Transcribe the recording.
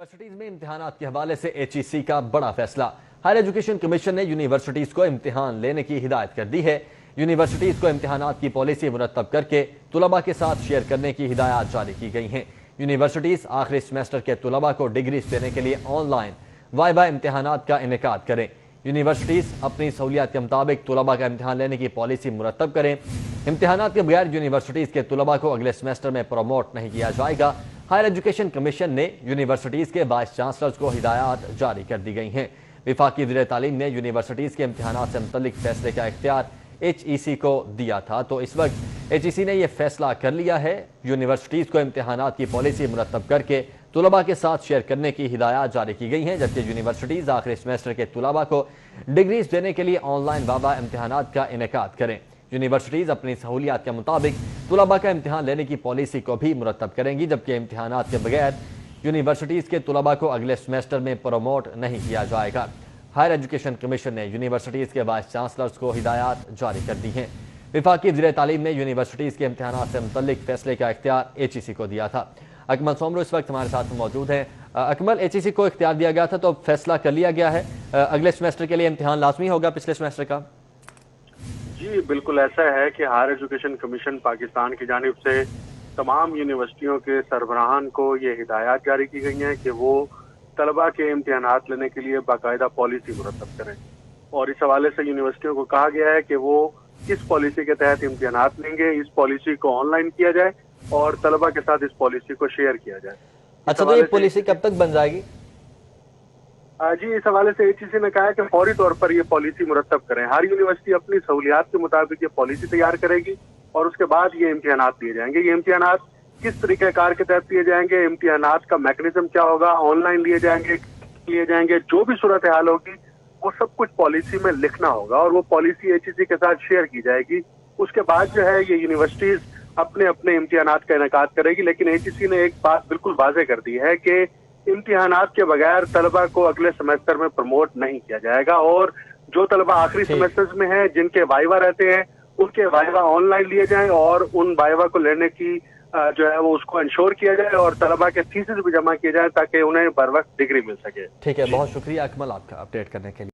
Universities में इम्तिहानात के हवाले से HEC का बड़ा फैसला। हायर एजुकेशन कमीशन ने यूनिवर्सिटीज को इम्तिहान लेने की हिदायत कर दी है। यूनिवर्सिटीज को इम्तिहानात की पॉलिसी मुरतब करके तुलबा के साथ शेयर करने की हिदायत जारी की गई हैं। यूनिवर्सिटीज आखिरी सेमेस्टर के तुलबा को डिग्रीज देने के लिए ऑनलाइन वाइवा इम्तिहानात का इनेकाद करें। यूनिवर्सिटीज अपनी सहूलियात के मुताबिक तुलबा का इम्तिहान लेने की पॉलिसी मुरतब करें। इम्तिहानात के बगैर यूनिवर्सिटीज के तुलबा को अगले सेमेस्टर में प्रमोट नहीं किया जाएगा। हायर एजुकेशन कमीशन ने यूनिवर्सिटीज के वाइस चांसलर्स को हिदायत जारी कर दी गई हैं। विफाकी वज़ीर तालीम ने यूनिवर्सिटीज के इम्तिहानात से मुतल्लिक फैसले का इख्तियार HEC को दिया था, तो इस वक्त HEC ने यह फैसला कर लिया है। यूनिवर्सिटीज को इम्तिहानात की पॉलिसी मुरतब करके तुलबा के साथ शेयर करने की हिदायत जारी की गई हैं, जबकि यूनिवर्सिटीज आखिरी सेमेस्टर के तुलबा को डिग्रीज देने के लिए ऑनलाइन वाइवा इम्तिहानात का इनेकाद करें। यूनिवर्सिटीज अपनी सहूलियात के मुताबिक तुलबा का इम्तिहान लेने की पॉलिसी को भी मुरतब करेंगी, जबकि इम्तिहानात के बगैर यूनिवर्सिटीज के तुलबा को अगले सेमेस्टर में प्रमोट नहीं किया जाएगा। हायर एजुकेशन कमीशन ने यूनिवर्सिटीज के वाइस चांसलर्स को हिदायत जारी कर दी हैं। विफाकी वज़ीर तालीम ने यूनिवर्सिटीज के इम्तिहानात से मुतल्लिक फैसले का इख्तियार HEC को दिया था। अकमल सोमरो इस वक्त हमारे साथ मौजूद हैं। अकमल, HEC को इख्तियार दिया गया था तो फैसला कर लिया गया है, अगले सेमेस्टर के लिए इम्तिहान लाजमी होगा पिछले सेमेस्टर का? जी बिल्कुल ऐसा है कि हायर एजुकेशन कमीशन पाकिस्तान की जानिब से तमाम यूनिवर्सिटियों के सरबराहान को ये हिदायत जारी की गई हैं कि वो तलबा के इम्तिहानात लेने के लिए बाकायदा पॉलिसी मुरतब करें, और इस हवाले से यूनिवर्सिटियों को कहा गया है कि वो इस पॉलिसी के तहत इम्तिहानात लेंगे, इस पॉलिसी को ऑनलाइन किया जाए और तलबा के साथ इस पॉलिसी को शेयर किया जाए। अच्छा, तो ये पॉलिसी कब तक बन जाएगी? जी इस हवाले से HEC ने कहा है कि फौरी तौर पर ये पॉलिसी मुरतब करें। हर यूनिवर्सिटी अपनी सहूलियात के मुताबिक ये पॉलिसी तैयार करेगी और उसके बाद ये इम्तिहानात दिए जाएंगे। ये इम्तिहानात किस तरीक़ेकार के तहत दिए जाएंगे, इम्तिहानात का मैकेनिज्म क्या होगा, ऑनलाइन लिए जाएंगे, जो भी सूरत हाल होगी वो सब कुछ पॉलिसी में लिखना होगा और वो पॉलिसी HEC के साथ शेयर की जाएगी। उसके बाद जो है ये यूनिवर्सिटीज अपने अपने इम्तिहानात का इनेकाद करेगी। लेकिन HEC ने एक बात बिल्कुल वाज़ेह कर दी है कि इम्तिहानात के बगैर तलबा को अगले सेमेस्टर में प्रमोट नहीं किया जाएगा, और जो तलबा आखिरी सेमेस्टर्स में हैं जिनके वाइवा रहते हैं उनके वाइवा ऑनलाइन लिए जाएं और उन वाइवा को लेने की जो है वो उसको इंश्योर किया जाए और तलबा के थीसिस भी जमा किए जाए ताकि उन्हें बर वक्त डिग्री मिल सके। ठीक है, बहुत शुक्रिया अकमल आपका अपडेट करने के लिए।